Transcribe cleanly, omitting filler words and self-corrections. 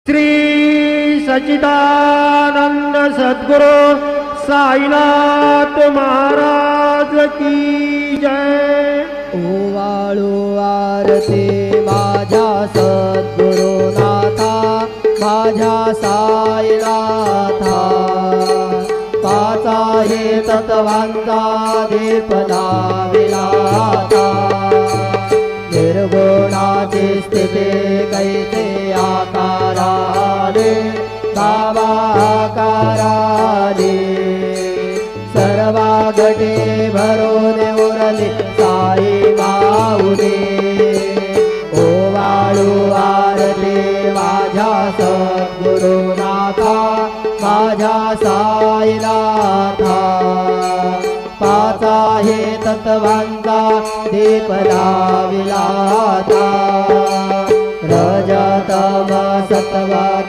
श्री सच्चिदानंद सद्गुरु साईनाथ महाराज की जय। ओवाळू आरती माझ्या सद्गुरुनाथा, माझ्या साईनाथा। पाच आहे तत्वांचा दीप लाविलाता, निर्गुणाची स्थिती कैसे आकाराने बाबा आकाराने। सर्वा घटे भरून उरले साई माऊली। ओवाळू आरती माझ्या सद्गुरुनाथा, माझ्या साईनाथा। पाच आहे तत्वांचा दीप लाविलाता, रजतम सत्व